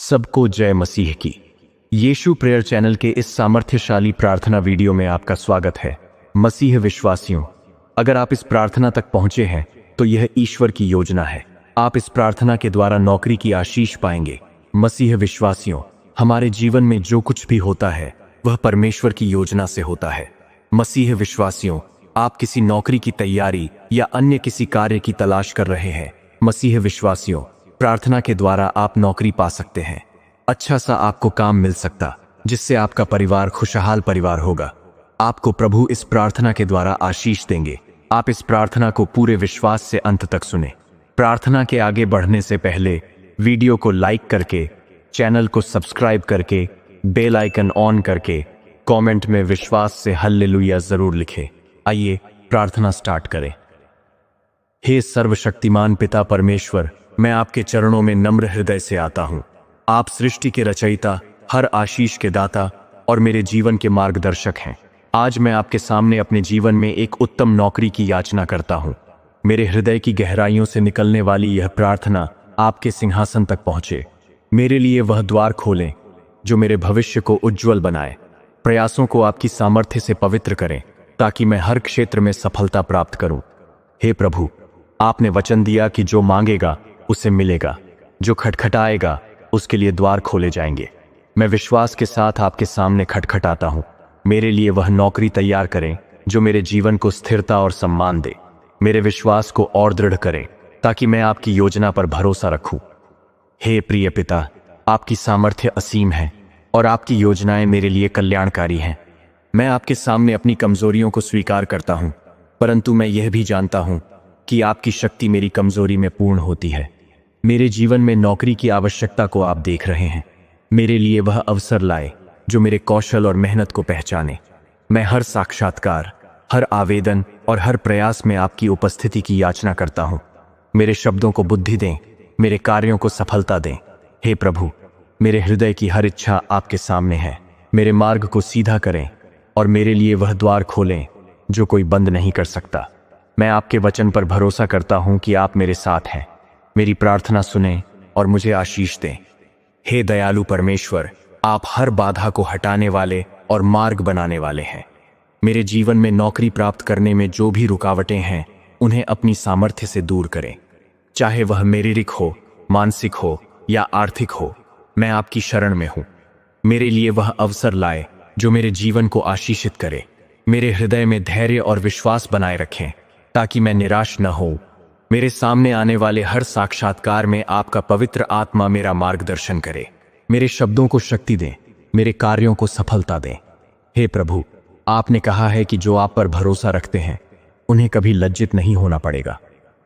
सबको जय मसीह की। यीशु प्रेयर चैनल के इस सामर्थ्यशाली प्रार्थना वीडियो में आपका स्वागत है। मसीह विश्वासियों, अगर आप इस प्रार्थना तक पहुंचे हैं तो यह ईश्वर की योजना है। आप इस प्रार्थना के द्वारा नौकरी की आशीष पाएंगे। मसीह विश्वासियों, हमारे जीवन में जो कुछ भी होता है वह परमेश्वर की योजना से होता है। मसीह विश्वासियों, आप किसी नौकरी की तैयारी या अन्य किसी कार्य की तलाश कर रहे हैं। मसीह विश्वासियों, प्रार्थना के द्वारा आप नौकरी पा सकते हैं। अच्छा सा आपको काम मिल सकता, जिससे आपका परिवार खुशहाल परिवार होगा। आपको प्रभु इस प्रार्थना के द्वारा आशीष देंगे। आप इस प्रार्थना को पूरे विश्वास से अंत तक सुने। प्रार्थना के आगे बढ़ने से पहले वीडियो को लाइक करके, चैनल को सब्सक्राइब करके, बेल आइकन ऑन करके कमेंट में विश्वास से हालेलुया जरूर लिखें। आइए प्रार्थना स्टार्ट करें। हे सर्वशक्तिमान पिता परमेश्वर, मैं आपके चरणों में नम्र हृदय से आता हूँ। आप सृष्टि के रचयिता, हर आशीष के दाता और मेरे जीवन के मार्गदर्शक हैं। आज मैं आपके सामने अपने जीवन में एक उत्तम नौकरी की याचना करता हूँ। मेरे हृदय की गहराइयों से निकलने वाली यह प्रार्थना आपके सिंहासन तक पहुँचे। मेरे लिए वह द्वार खोलें जो मेरे भविष्य को उज्ज्वल बनाए। प्रयासों को आपकी सामर्थ्य से पवित्र करें ताकि मैं हर क्षेत्र में सफलता प्राप्त करूं। हे प्रभु, आपने वचन दिया कि जो मांगेगा उसे मिलेगा, जो खटखटाएगा उसके लिए द्वार खोले जाएंगे। मैं विश्वास के साथ आपके सामने खटखटाता हूं। मेरे लिए वह नौकरी तैयार करें जो मेरे जीवन को स्थिरता और सम्मान दे। मेरे विश्वास को और दृढ़ करें ताकि मैं आपकी योजना पर भरोसा रखूं। हे प्रिय पिता, आपकी सामर्थ्य असीम है और आपकी योजनाएं मेरे लिए कल्याणकारी हैं। मैं आपके सामने अपनी कमजोरियों को स्वीकार करता हूं, परंतु मैं यह भी जानता हूं कि आपकी शक्ति मेरी कमजोरी में पूर्ण होती है। मेरे जीवन में नौकरी की आवश्यकता को आप देख रहे हैं। मेरे लिए वह अवसर लाए जो मेरे कौशल और मेहनत को पहचाने। मैं हर साक्षात्कार, हर आवेदन और हर प्रयास में आपकी उपस्थिति की याचना करता हूं। मेरे शब्दों को बुद्धि दें, मेरे कार्यों को सफलता दें। हे प्रभु, मेरे हृदय की हर इच्छा आपके सामने है। मेरे मार्ग को सीधा करें और मेरे लिए वह द्वार खोलें जो कोई बंद नहीं कर सकता। मैं आपके वचन पर भरोसा करता हूं कि आप मेरे साथ हैं। मेरी प्रार्थना सुनें और मुझे आशीष दें। हे दयालु परमेश्वर, आप हर बाधा को हटाने वाले और मार्ग बनाने वाले हैं। मेरे जीवन में नौकरी प्राप्त करने में जो भी रुकावटें हैं उन्हें अपनी सामर्थ्य से दूर करें। चाहे वह शारीरिक हो, मानसिक हो या आर्थिक हो, मैं आपकी शरण में हूं। मेरे लिए वह अवसर लाए जो मेरे जीवन को आशीषित करे। मेरे हृदय में धैर्य और विश्वास बनाए रखें ताकि मैं निराश न हो। मेरे सामने आने वाले हर साक्षात्कार में आपका पवित्र आत्मा मेरा मार्गदर्शन करे। मेरे शब्दों को शक्ति दें, मेरे कार्यों को सफलता दें। हे प्रभु, आपने कहा है कि जो आप पर भरोसा रखते हैं उन्हें कभी लज्जित नहीं होना पड़ेगा।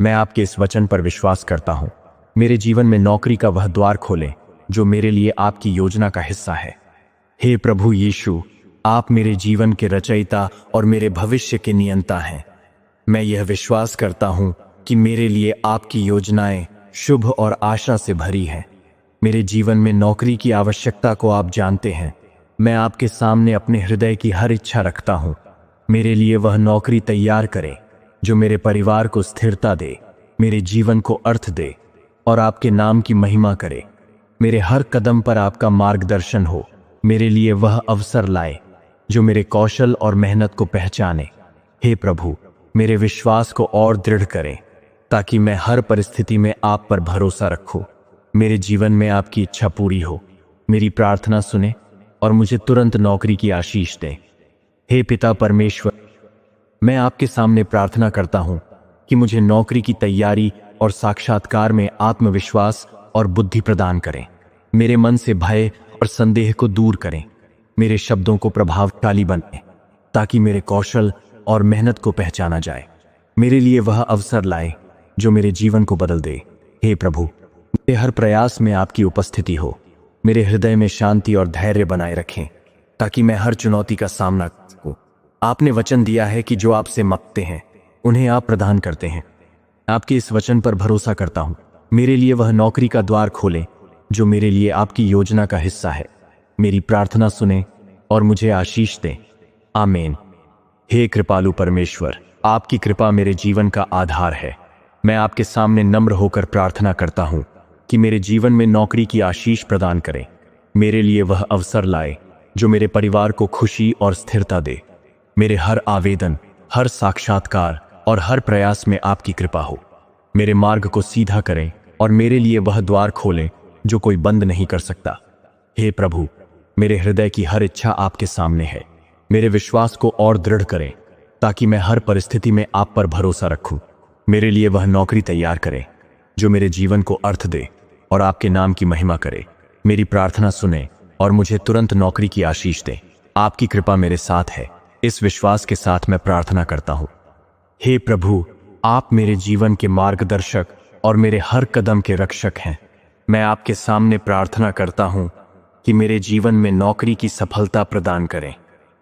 मैं आपके इस वचन पर विश्वास करता हूं। मेरे जीवन में नौकरी का वह द्वार खोलें जो मेरे लिए आपकी योजना का हिस्सा है। हे प्रभु यीशु, आप मेरे जीवन के रचयिता और मेरे भविष्य के नियंता हैं। मैं यह विश्वास करता हूं कि मेरे लिए आपकी योजनाएं शुभ और आशा से भरी हैं। मेरे जीवन में नौकरी की आवश्यकता को आप जानते हैं। मैं आपके सामने अपने हृदय की हर इच्छा रखता हूं। मेरे लिए वह नौकरी तैयार करें जो मेरे परिवार को स्थिरता दे, मेरे जीवन को अर्थ दे और आपके नाम की महिमा करे। मेरे हर कदम पर आपका मार्गदर्शन हो। मेरे लिए वह अवसर लाए जो मेरे कौशल और मेहनत को पहचाने। हे प्रभु, मेरे विश्वास को और दृढ़ करें ताकि मैं हर परिस्थिति में आप पर भरोसा रखूं। मेरे जीवन में आपकी इच्छा पूरी हो। मेरी प्रार्थना सुने और मुझे तुरंत नौकरी की आशीष दें। हे पिता परमेश्वर, मैं आपके सामने प्रार्थना करता हूं कि मुझे नौकरी की तैयारी और साक्षात्कार में आत्मविश्वास और बुद्धि प्रदान करें। मेरे मन से भय और संदेह को दूर करें। मेरे शब्दों को प्रभावशाली बनाएं ताकि मेरे कौशल और मेहनत को पहचाना जाए। मेरे लिए वह अवसर लाए जो मेरे जीवन को बदल दे। हे प्रभु, मेरे हर प्रयास में आपकी उपस्थिति हो। मेरे हृदय में शांति और धैर्य बनाए रखें ताकि मैं हर चुनौती का सामना कर सकूं। आपने वचन दिया है कि जो आपसे मांगते हैं उन्हें आप प्रदान करते हैं। आपके इस वचन पर भरोसा करता हूं। मेरे लिए वह नौकरी का द्वार खोलें जो मेरे लिए आपकी योजना का हिस्सा है। मेरी प्रार्थना सुने और मुझे आशीष दें। आमीन। हे कृपालु परमेश्वर, आपकी कृपा मेरे जीवन का आधार है। मैं आपके सामने नम्र होकर प्रार्थना करता हूं। कि मेरे जीवन में नौकरी की आशीष प्रदान करें। मेरे लिए वह अवसर लाए जो मेरे परिवार को खुशी और स्थिरता दे। मेरे हर आवेदन, हर साक्षात्कार और हर प्रयास में आपकी कृपा हो। मेरे मार्ग को सीधा करें और मेरे लिए वह द्वार खोलें जो कोई बंद नहीं कर सकता। हे प्रभु, मेरे हृदय की हर इच्छा आपके सामने है। मेरे विश्वास को और दृढ़ करें ताकि मैं हर परिस्थिति में आप पर भरोसा रखूं। मेरे लिए वह नौकरी तैयार करें जो मेरे जीवन को अर्थ दे और आपके नाम की महिमा करे। मेरी प्रार्थना सुने और मुझे तुरंत नौकरी की आशीष दें। आपकी कृपा मेरे साथ है, इस विश्वास के साथ मैं प्रार्थना करता हूं। हे प्रभु, आप मेरे जीवन के मार्गदर्शक और मेरे हर कदम के रक्षक हैं। मैं आपके सामने प्रार्थना करता हूं कि मेरे जीवन में नौकरी की सफलता प्रदान करें।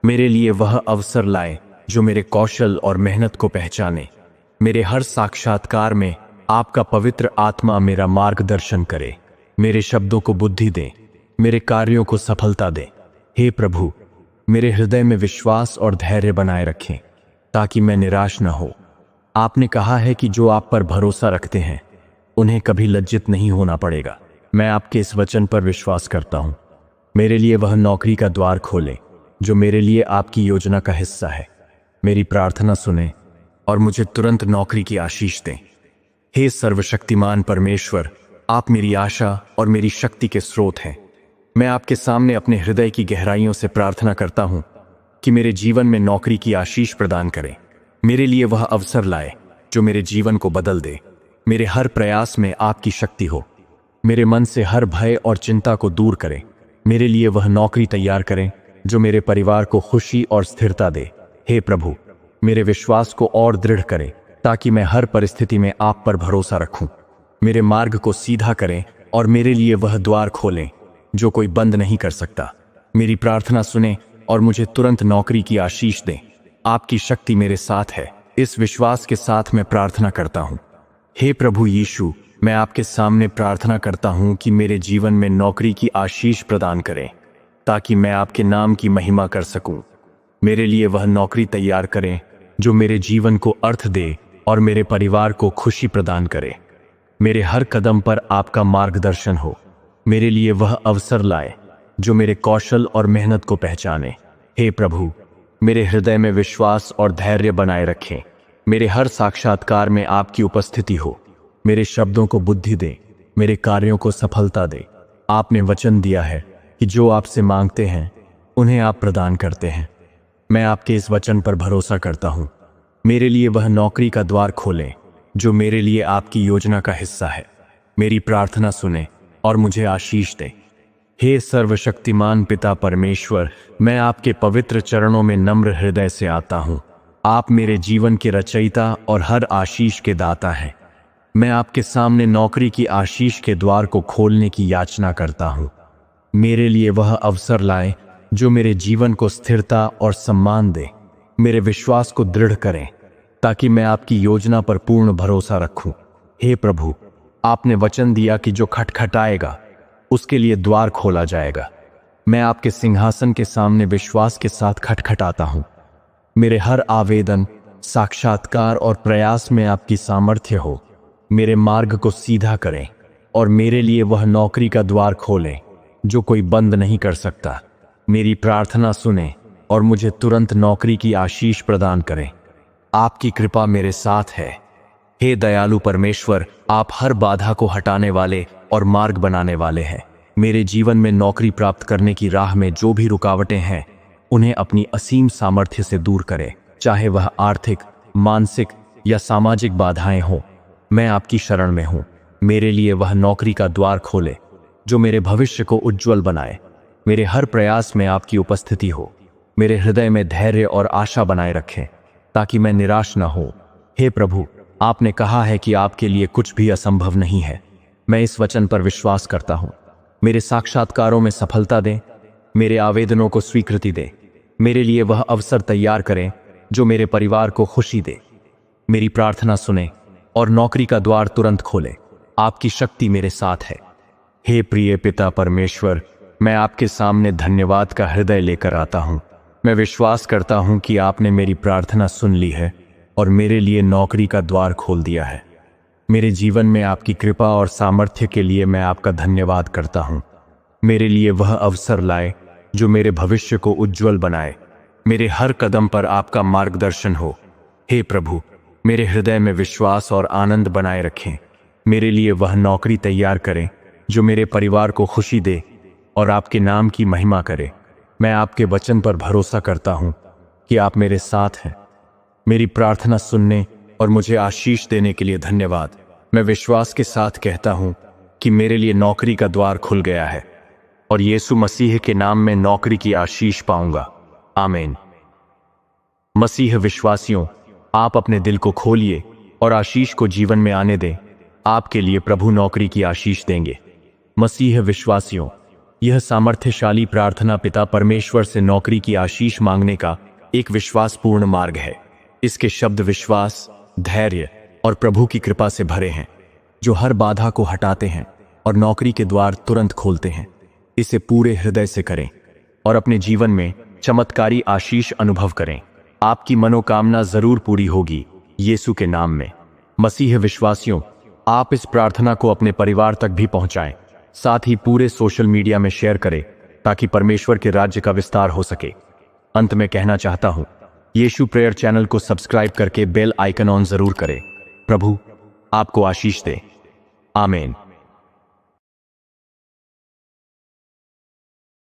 मेरे लिए वह अवसर लाए जो मेरे कौशल और मेहनत को पहचाने। मेरे हर साक्षात्कार में आपका पवित्र आत्मा मेरा मार्गदर्शन करे। मेरे शब्दों को बुद्धि दे, मेरे कार्यों को सफलता दे। हे प्रभु, मेरे हृदय में विश्वास और धैर्य बनाए रखें ताकि मैं निराश न हो। आपने कहा है कि जो आप पर भरोसा रखते हैं उन्हें कभी लज्जित नहीं होना पड़ेगा। मैं आपके इस वचन पर विश्वास करता हूं। मेरे लिए वह नौकरी का द्वार खोलें जो मेरे लिए आपकी योजना का हिस्सा है। मेरी प्रार्थना सुने और मुझे तुरंत नौकरी की आशीष दें। हे सर्वशक्तिमान परमेश्वर, आप मेरी आशा और मेरी शक्ति के स्रोत हैं। मैं आपके सामने अपने हृदय की गहराइयों से प्रार्थना करता हूं कि मेरे जीवन में नौकरी की आशीष प्रदान करें। मेरे लिए वह अवसर लाए जो मेरे जीवन को बदल दे। मेरे हर प्रयास में आपकी शक्ति हो। मेरे मन से हर भय और चिंता को दूर करें। मेरे लिए वह नौकरी तैयार करें जो मेरे परिवार को खुशी और स्थिरता दे। हे प्रभु, मेरे विश्वास को और दृढ़ करें ताकि मैं हर परिस्थिति में आप पर भरोसा रखूं। मेरे मार्ग को सीधा करें और मेरे लिए वह द्वार खोलें जो कोई बंद नहीं कर सकता। मेरी प्रार्थना सुने और मुझे तुरंत नौकरी की आशीष दें। आपकी शक्ति मेरे साथ है, इस विश्वास के साथ मैं प्रार्थना करता हूं। हे प्रभु यीशु, मैं आपके सामने प्रार्थना करता हूं कि मेरे जीवन में नौकरी की आशीष प्रदान करें ताकि मैं आपके नाम की महिमा कर सकूं। मेरे लिए वह नौकरी तैयार करें जो मेरे जीवन को अर्थ दे और मेरे परिवार को खुशी प्रदान करे। मेरे हर कदम पर आपका मार्गदर्शन हो। मेरे लिए वह अवसर लाए जो मेरे कौशल और मेहनत को पहचाने। हे प्रभु, मेरे हृदय में विश्वास और धैर्य बनाए रखें। मेरे हर साक्षात्कार में आपकी उपस्थिति हो। मेरे शब्दों को बुद्धि दे, मेरे कार्यों को सफलता दे। आपने वचन दिया है कि जो आपसे मांगते हैं उन्हें आप प्रदान करते हैं। मैं आपके इस वचन पर भरोसा करता हूं। मेरे लिए वह नौकरी का द्वार खोलें जो मेरे लिए आपकी योजना का हिस्सा है। मेरी प्रार्थना सुने और मुझे आशीष दे। हे सर्वशक्तिमान पिता परमेश्वर, मैं आपके पवित्र चरणों में नम्र हृदय से आता हूं। आप मेरे जीवन के रचयिता और हर आशीष के दाता हैं। मैं आपके सामने नौकरी की आशीष के द्वार को खोलने की याचना करता हूं। मेरे लिए वह अवसर लाए जो मेरे जीवन को स्थिरता और सम्मान दे। मेरे विश्वास को दृढ़ करें ताकि मैं आपकी योजना पर पूर्ण भरोसा रखूं। हे प्रभु, आपने वचन दिया कि जो खटखटाएगा उसके लिए द्वार खोला जाएगा। मैं आपके सिंहासन के सामने विश्वास के साथ खटखटाता हूं। मेरे हर आवेदन, साक्षात्कार और प्रयास में आपकी सामर्थ्य हो। मेरे मार्ग को सीधा करें और मेरे लिए वह नौकरी का द्वार खोलें जो कोई बंद नहीं कर सकता। मेरी प्रार्थना सुने और मुझे तुरंत नौकरी की आशीष प्रदान करें। आपकी कृपा मेरे साथ है। हे दयालु परमेश्वर, आप हर बाधा को हटाने वाले और मार्ग बनाने वाले हैं। मेरे जीवन में नौकरी प्राप्त करने की राह में जो भी रुकावटें हैं उन्हें अपनी असीम सामर्थ्य से दूर करें, चाहे वह आर्थिक, मानसिक या सामाजिक बाधाएं हों। मैं आपकी शरण में हूं। मेरे लिए वह नौकरी का द्वार खोले जो मेरे भविष्य को उज्जवल बनाए। मेरे हर प्रयास में आपकी उपस्थिति हो। मेरे हृदय में धैर्य और आशा बनाए रखें ताकि मैं निराश न हो। हे प्रभु, आपने कहा है कि आपके लिए कुछ भी असंभव नहीं है। मैं इस वचन पर विश्वास करता हूं। मेरे साक्षात्कारों में सफलता दें, मेरे आवेदनों को स्वीकृति दें। मेरे लिए वह अवसर तैयार करें जो मेरे परिवार को खुशी दे। मेरी प्रार्थना सुने और नौकरी का द्वार तुरंत खोले। आपकी शक्ति मेरे साथ है। हे प्रिय पिता परमेश्वर, मैं आपके सामने धन्यवाद का हृदय लेकर आता हूं। मैं विश्वास करता हूं कि आपने मेरी प्रार्थना सुन ली है और मेरे लिए नौकरी का द्वार खोल दिया है। मेरे जीवन में आपकी कृपा और सामर्थ्य के लिए मैं आपका धन्यवाद करता हूं। मेरे लिए वह अवसर लाए जो मेरे भविष्य को उज्जवल बनाए। मेरे हर कदम पर आपका मार्गदर्शन हो। हे प्रभु, मेरे हृदय में विश्वास और आनंद बनाए रखें। मेरे लिए वह नौकरी तैयार करें जो मेरे परिवार को खुशी दे और आपके नाम की महिमा करे। मैं आपके वचन पर भरोसा करता हूं कि आप मेरे साथ हैं। मेरी प्रार्थना सुनने और मुझे आशीष देने के लिए धन्यवाद। मैं विश्वास के साथ कहता हूं कि मेरे लिए नौकरी का द्वार खुल गया है और यीशु मसीह के नाम में नौकरी की आशीष पाऊंगा। आमीन। मसीह विश्वासियों, आप अपने दिल को खोलिए और आशीष को जीवन में आने दें। आपके लिए प्रभु नौकरी की आशीष देंगे। मसीह विश्वासियों, यह सामर्थ्यशाली प्रार्थना पिता परमेश्वर से नौकरी की आशीष मांगने का एक विश्वासपूर्ण मार्ग है। इसके शब्द विश्वास, धैर्य और प्रभु की कृपा से भरे हैं, जो हर बाधा को हटाते हैं और नौकरी के द्वार तुरंत खोलते हैं। इसे पूरे हृदय से करें और अपने जीवन में चमत्कारी आशीष अनुभव करें। आपकी मनोकामना जरूर पूरी होगी यीशु के नाम में। मसीह विश्वासियों, आप इस प्रार्थना को अपने परिवार तक भी पहुंचाएं। साथ ही पूरे सोशल मीडिया में शेयर करें ताकि परमेश्वर के राज्य का विस्तार हो सके। अंत में कहना चाहता हूं, यीशु प्रेयर चैनल को सब्सक्राइब करके बेल आइकन ऑन जरूर करें। प्रभु आपको आशीष दे। आमीन।